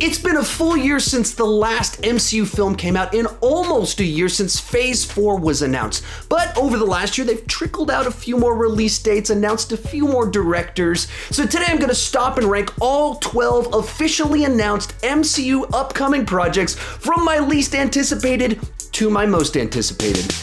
It's been a full year since the last MCU film came out and almost a year since Phase 4 was announced. But over the last year, they've trickled out a few more release dates, announced a few more directors. So today I'm going to stop and rank all 12 officially announced MCU upcoming projects from my least anticipated to my most anticipated.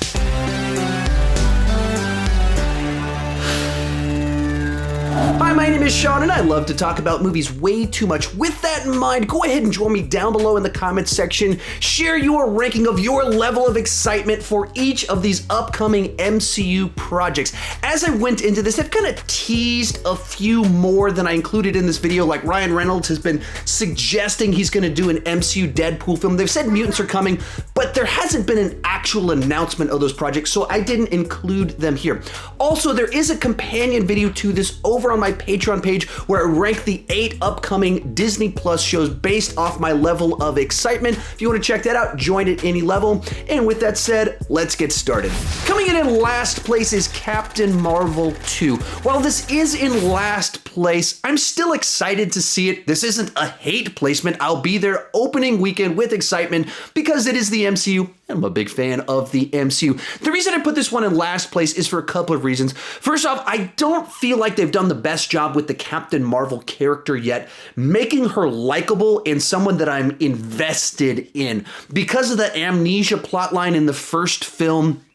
Hi, my name is Sean, and I love to talk about movies way too much. With that in mind, go ahead and join me down below in the comments section. Share your ranking of your level of excitement for each of these upcoming MCU projects. As I went into this, I've kind of teased a few more than I included in this video, like Ryan Reynolds has been suggesting he's going to do an MCU Deadpool film. They've said mutants are coming, but there hasn't been an actual announcement of those projects, so I didn't include them here. Also, there is a companion video to this over on my Patreon page where I rank the 8 upcoming Disney Plus shows based off my level of excitement. If you want to check that out, join at any level. And with that said, let's get started. Coming in last place is Captain Marvel 2. While this is in last place, I'm still excited to see it. This isn't a hate placement. I'll be there opening weekend with excitement because it is the MCU. I'm a big fan of the MCU. The reason I put this one in last place is for a couple of reasons. First off, I don't feel like they've done the best job with the Captain Marvel character yet, making her likable and someone that I'm invested in. Because of the amnesia plotline in the first film,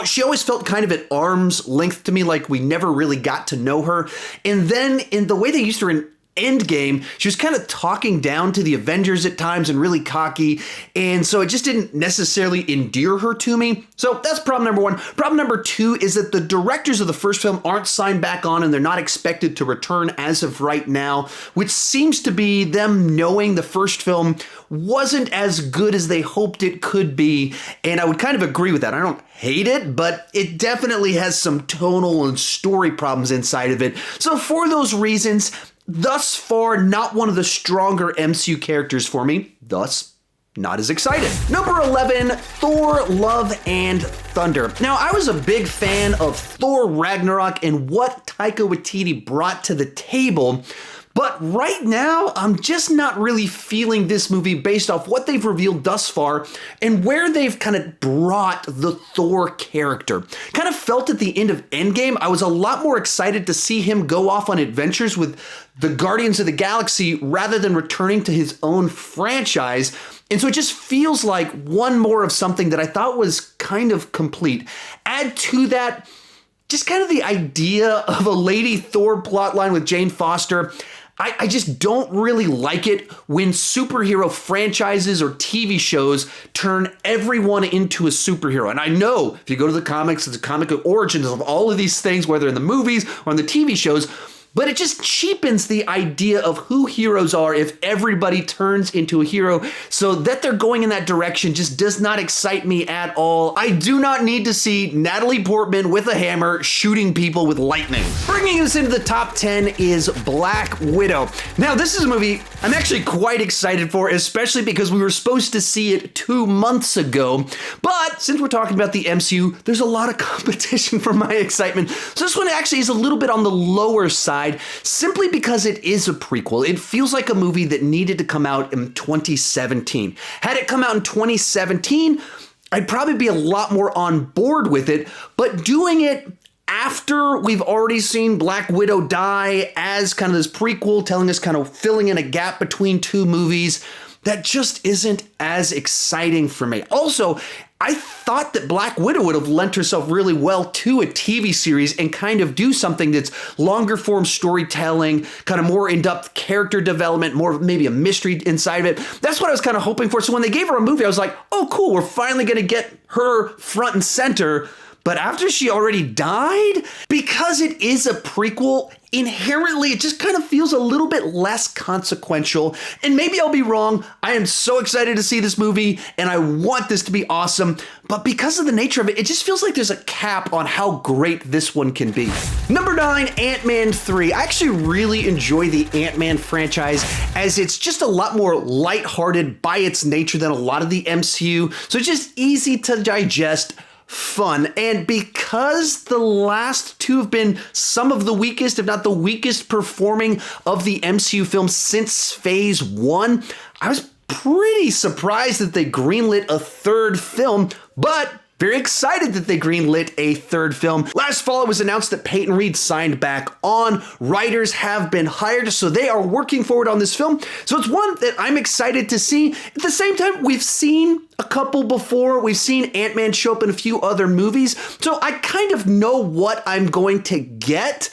she always felt kind of at arm's length to me, like we never really got to know her. And then in the way they used her in Endgame, she was kind of talking down to the Avengers at times and really cocky, and so it just didn't necessarily endear her to me. So that's problem number one. Problem number two is that the directors of the first film aren't signed back on and they're not expected to return as of right now, which seems to be them knowing the first film wasn't as good as they hoped it could be, and I would kind of agree with that. I don't hate it, but it definitely has some tonal and story problems inside of it. So for those reasons, thus far, not one of the stronger MCU characters for me, thus not as excited. Number 11, Thor, Love and Thunder. Now, I was a big fan of Thor Ragnarok and what Taika Waititi brought to the table, but right now, I'm just not really feeling this movie based off what they've revealed thus far and where they've kind of brought the Thor character. Kind of felt at the end of Endgame, I was a lot more excited to see him go off on adventures with the Guardians of the Galaxy rather than returning to his own franchise. And so it just feels like one more of something that I thought was kind of complete. Add to that, just kind of the idea of a Lady Thor plotline with Jane Foster. I just don't really like it when superhero franchises or TV shows turn everyone into a superhero. And I know if you go to the comics, it's a comic origins of all of these things, whether in the movies or in the TV shows, but it just cheapens the idea of who heroes are if everybody turns into a hero. So that they're going in that direction just does not excite me at all. I do not need to see Natalie Portman with a hammer shooting people with lightning. Bringing us into the top 10 is Black Widow. Now, this is a movie I'm actually quite excited for, especially because we were supposed to see it 2 months ago. But since we're talking about the MCU, there's a lot of competition for my excitement. So this one actually is a little bit on the lower side, simply because it is a prequel. It feels like a movie that needed to come out in 2017. Had it come out in 2017, I'd probably be a lot more on board with it, but doing it after we've already seen Black Widow die as kind of this prequel, telling us kind of filling in a gap between two movies, that just isn't as exciting for me. Also, I thought that Black Widow would have lent herself really well to a TV series and kind of do something that's longer form storytelling, kind of more in-depth character development, more maybe a mystery inside of it. That's what I was kind of hoping for. So when they gave her a movie, I was like, oh, cool, we're finally going to get her front and center. But after she already died, because it is a prequel, inherently it just kind of feels a little bit less consequential. And maybe I'll be wrong. I am so excited to see this movie and I want this to be awesome. But because of the nature of it, it just feels like there's a cap on how great this one can be. Number 9, Ant-Man 3. I actually really enjoy the Ant-Man franchise as it's just a lot more lighthearted by its nature than a lot of the MCU. So it's just easy to digest. fun. And because the last two have been some of the weakest, if not the weakest performing of the MCU films since Phase 1, I was pretty surprised that they greenlit a third film, but very excited that they greenlit a third film. Last fall, it was announced that Peyton Reed signed back on. Writers have been hired, so they are working forward on this film. So it's one that I'm excited to see. At the same time, we've seen a couple before. We've seen Ant-Man show up in a few other movies. So I kind of know what I'm going to get.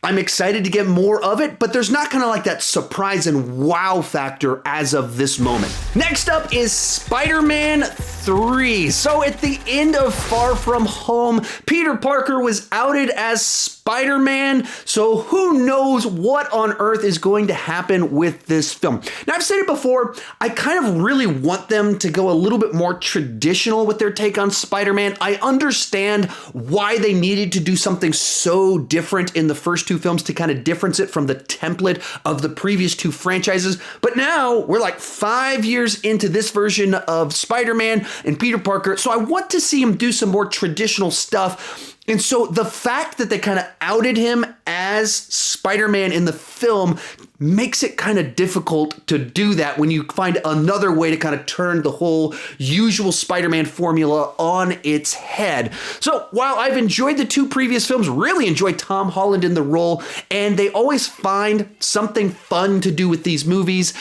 I'm excited to get more of it, but there's not kind of like that surprise and wow factor as of this moment. Next up is Spider-Man 3. So at the end of Far From Home, Peter Parker was outed as Spider-Man, so who knows what on earth is going to happen with this film. Now, I've said it before, I kind of really want them to go a little bit more traditional with their take on Spider-Man. I understand why they needed to do something so different in the first two films to kind of difference it from the template of the previous two franchises. But now we're like 5 years into this version of Spider-Man and Peter Parker, so I want to see him do some more traditional stuff. And so the fact that they kind of outed him as Spider-Man in the film makes it kind of difficult to do that when you find another way to kind of turn the whole usual Spider-Man formula on its head. So while I've enjoyed the two previous films, really enjoyed Tom Holland in the role, and they always find something fun to do with these movies,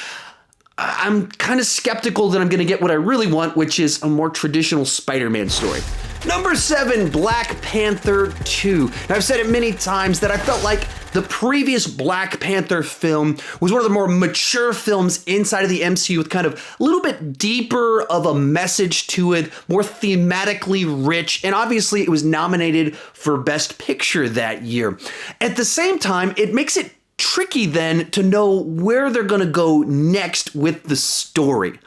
I'm kind of skeptical that I'm going to get what I really want, which is a more traditional Spider-Man story. Number 7, Black Panther 2. Now, I've said it many times that I felt like the previous Black Panther film was one of the more mature films inside of the MCU with kind of a little bit deeper of a message to it, more thematically rich, and obviously it was nominated for Best Picture that year. At the same time, it makes it tricky then to know where they're going to go next with the story.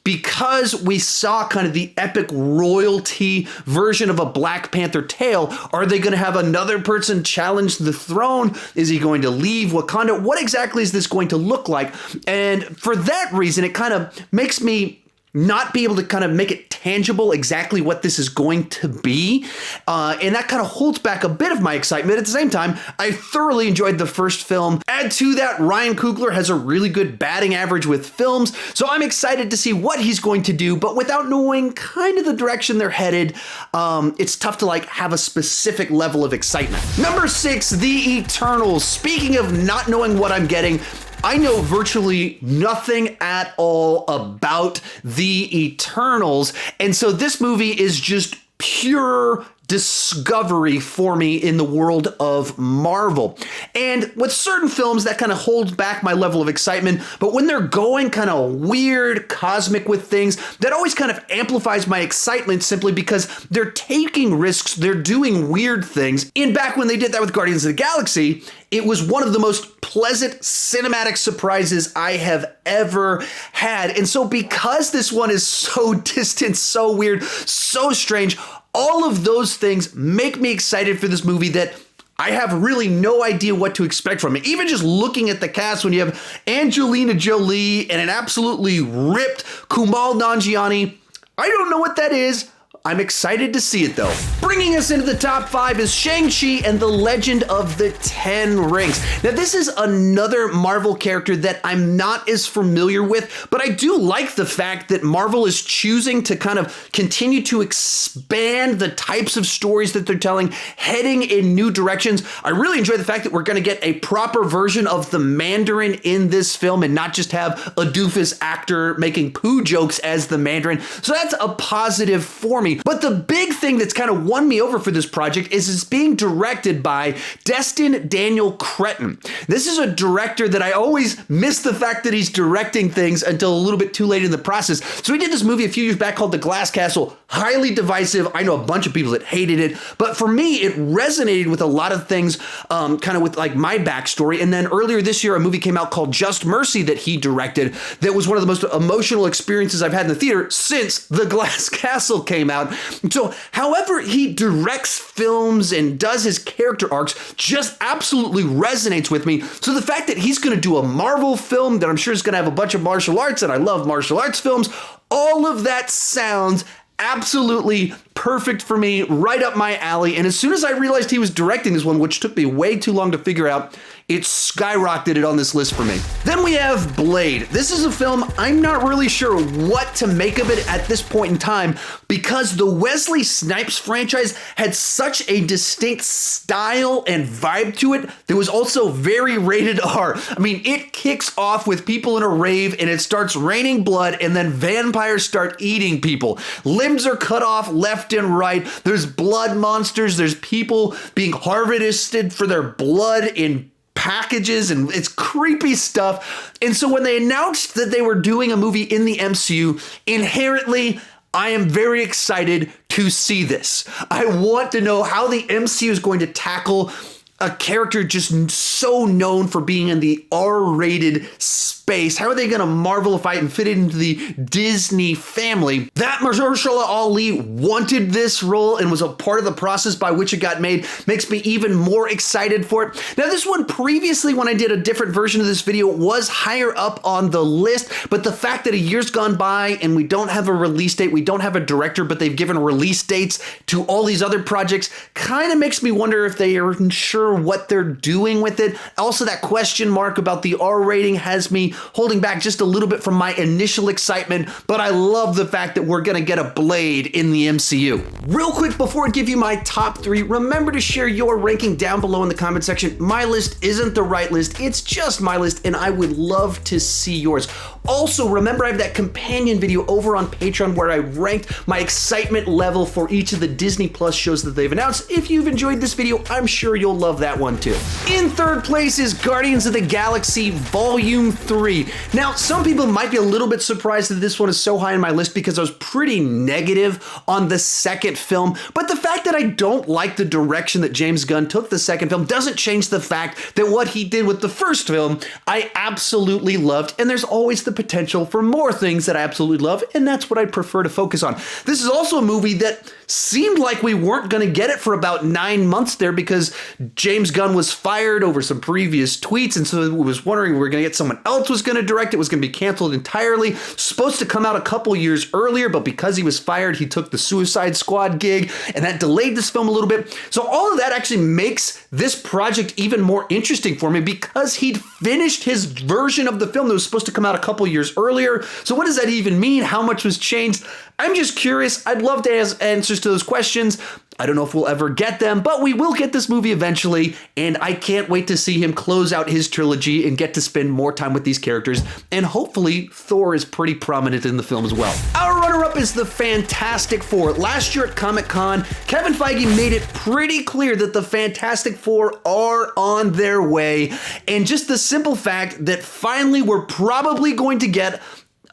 Because we saw kind of the epic royalty version of a Black Panther tale, are they going to have another person challenge the throne? Is he going to leave Wakanda? What exactly is this going to look like? And for that reason, it kind of makes me not be able to kind of make it tangible exactly what this is going to be. And that kind of holds back a bit of my excitement. At the same time, I thoroughly enjoyed the first film. Add to that, Ryan Coogler has a really good batting average with films, so I'm excited to see what he's going to do, but without knowing kind of the direction they're headed, it's tough to like have a specific level of excitement. Number 6, The Eternals. Speaking of not knowing what I'm getting, I know virtually nothing at all about The Eternals, and so this movie is just pure discovery for me in the world of Marvel. And with certain films, that kind of holds back my level of excitement, but when they're going kind of weird, cosmic with things, that always kind of amplifies my excitement simply because they're taking risks, they're doing weird things. And back when they did that with Guardians of the Galaxy, it was one of the most pleasant cinematic surprises I have ever had. And so because this one is so distant, so weird, so strange, all of those things make me excited for this movie that I have really no idea what to expect from it. Even just looking at the cast, when you have Angelina Jolie and an absolutely ripped Kumail Nanjiani, I don't know what that is. I'm excited to see it though. Bringing us into the top 5 is Shang Chi and the Legend of the Ten Rings. Now this is another Marvel character that I'm not as familiar with, but I do like the fact that Marvel is choosing to kind of continue to expand the types of stories that they're telling, heading in new directions. I really enjoy the fact that we're going to get a proper version of the Mandarin in this film and not just have a doofus actor making poo jokes as the Mandarin. So that's a positive for me. But the big thing that's kind of won me over for this project is it's being directed by Destin Daniel Cretton. This is a director that I always miss the fact that he's directing things until a little bit too late in the process. So he did this movie a few years back called The Glass Castle, highly divisive. I know a bunch of people that hated it, but for me, it resonated with a lot of things, kind of with like my backstory. And then earlier this year, a movie came out called Just Mercy that he directed that was one of the most emotional experiences I've had in the theater since The Glass Castle came out. So however he directs films and does his character arcs just absolutely resonates with me. So the fact that he's going to do a Marvel film that I'm sure is going to have a bunch of martial arts, and I love martial arts films, all of that sounds absolutely perfect for me, right up my alley. And as soon as I realized he was directing this one, which took me way too long to figure out, it skyrocketed on this list for me. Then we have Blade. This is a film I'm not really sure what to make of it at this point in time because the Wesley Snipes franchise had such a distinct style and vibe to it that was also very rated R. I mean, it kicks off with people in a rave and it starts raining blood and then vampires start eating people. Limbs are cut off left and right. There's blood monsters. There's people being harvested for their blood in packages, and it's creepy stuff. And so when they announced that they were doing a movie in the MCU, inherently, I am very excited to see this. I want to know how the MCU is going to tackle a character just so known for being in the R-rated space. How are they going to Marvelify it and fit it into the Disney family? That Mahershala Ali wanted this role and was a part of the process by which it got made makes me even more excited for it. Now, this one previously, when I did a different version of this video, was higher up on the list, but the fact that a year's gone by and we don't have a release date, we don't have a director, but they've given release dates to all these other projects, kind of makes me wonder if they are sure what they're doing with it. Also, that question mark about the R rating has me holding back just a little bit from my initial excitement, but I love the fact that we're going to get a Blade in the MCU. Real quick, before I give you my top 3, remember to share your ranking down below in the comment section. My list isn't the right list, it's just my list, and I would love to see yours. Also, remember I have that companion video over on Patreon where I ranked my excitement level for each of the Disney Plus shows that they've announced. If you've enjoyed this video, I'm sure you'll love that one too. In third place is Guardians of the Galaxy Volume 3. Now, some people might be a little bit surprised that this one is so high on my list because I was pretty negative on the second film, but the fact that I don't like the direction that James Gunn took the second film doesn't change the fact that what he did with the first film, I absolutely loved, and there's always the potential for more things that I absolutely love, and that's what I'd prefer to focus on. This is also a movie that seemed like we weren't going to get it for about 9 months there because James Gunn was fired over some previous tweets, and so we was wondering we were going to get someone else was going to direct it, was going to be canceled entirely. Supposed to come out a couple years earlier, but because he was fired, he took the Suicide Squad gig, and that delayed this film a little bit. So all of that actually makes this project even more interesting for me because he'd finished his version of the film that was supposed to come out a couple years earlier. So what does that even mean? How much was changed? I'm just curious. I'd love to ask answers to those questions. I don't know if we'll ever get them, but we will get this movie eventually, and I can't wait to see him close out his trilogy and get to spend more time with these characters, and hopefully Thor is pretty prominent in the film as well. Our runner-up is the Fantastic Four. Last year at Comic-Con, KEvin Feige made it pretty clear that the Fantastic Four are on their way, and just the simple fact that finally we're probably going to get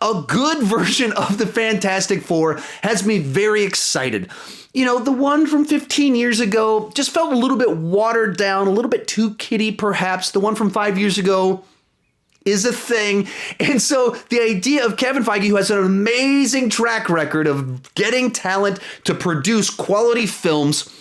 a good version of the Fantastic Four has me very excited. You know, the one from 15 years ago just felt a little bit watered down, a little bit too kiddie perhaps. The one from 5 years ago is a thing. And so the idea of KEvin Feige, who has an amazing track record of getting talent to produce quality films,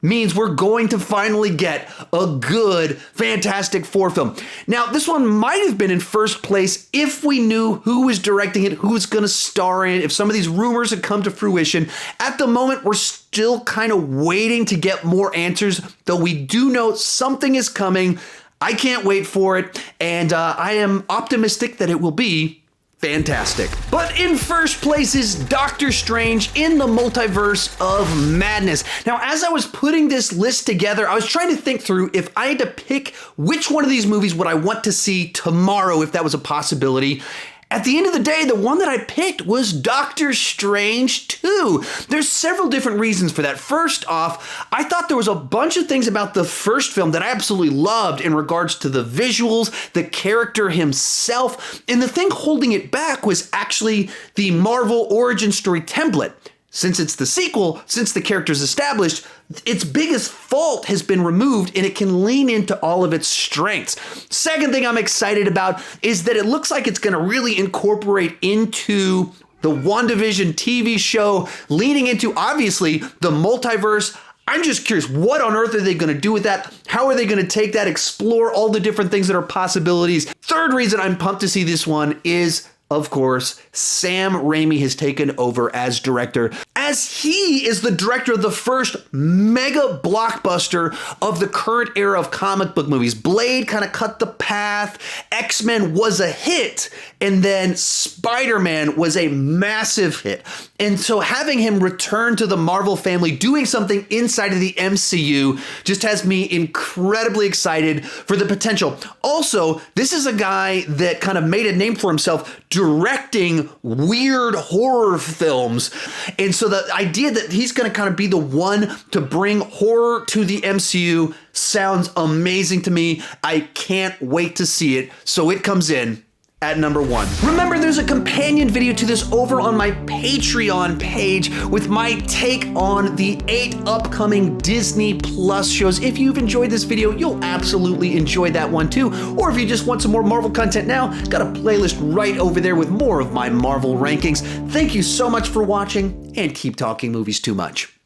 means we're going to finally get a good Fantastic Four film. Now, this one might have been in first place if we knew who was directing it, who was going to star in it, if some of these rumors had come to fruition. At the moment, we're still kind of waiting to get more answers, though we do know something is coming. I can't wait for it, and I am optimistic that it will be fantastic. But in first place is Doctor Strange in the Multiverse of Madness. Now, as I was putting this list together, I was trying to think through if I had to pick which one of these movies would I want to see tomorrow, if that was a possibility. At the end of the day, the one that I picked was Doctor Strange 2. There's several different reasons for that. First off, I thought there was a bunch of things about the first film that I absolutely loved in regards to the visuals, the character himself, and the thing holding it back was actually the Marvel origin story template. Since it's the sequel, since the character's established, its biggest fault has been removed and it can lean into all of its strengths. Second thing I'm excited about is that it looks like it's going to really incorporate into the WandaVision TV show, leaning into, obviously, the multiverse. I'm just curious, what on earth are they going to do with that? How are they going to take that, explore all the different things that are possibilities? Third reason I'm pumped to see this one is of course, Sam Raimi has taken over as director, as he is the director of the first mega blockbuster of the current era of comic book movies. Blade kind of cut the path, X-Men was a hit, and then Spider-Man was a massive hit. And so having him return to the Marvel family, doing something inside of the MCU, just has me incredibly excited for the potential. Also, this is a guy that kind of made a name for himself directing weird horror films. And so the idea that he's going to kind of be the one to bring horror to the MCU sounds amazing to me. I can't wait to see it. So it comes in at number 1. Remember, there's a companion video to this over on my Patreon page with my take on the 8 upcoming Disney Plus shows. If you've enjoyed this video, you'll absolutely enjoy that one too. Or if you just want some more Marvel content now, got a playlist right over there with more of my Marvel rankings. Thank you so much for watching, and keep talking movies too much.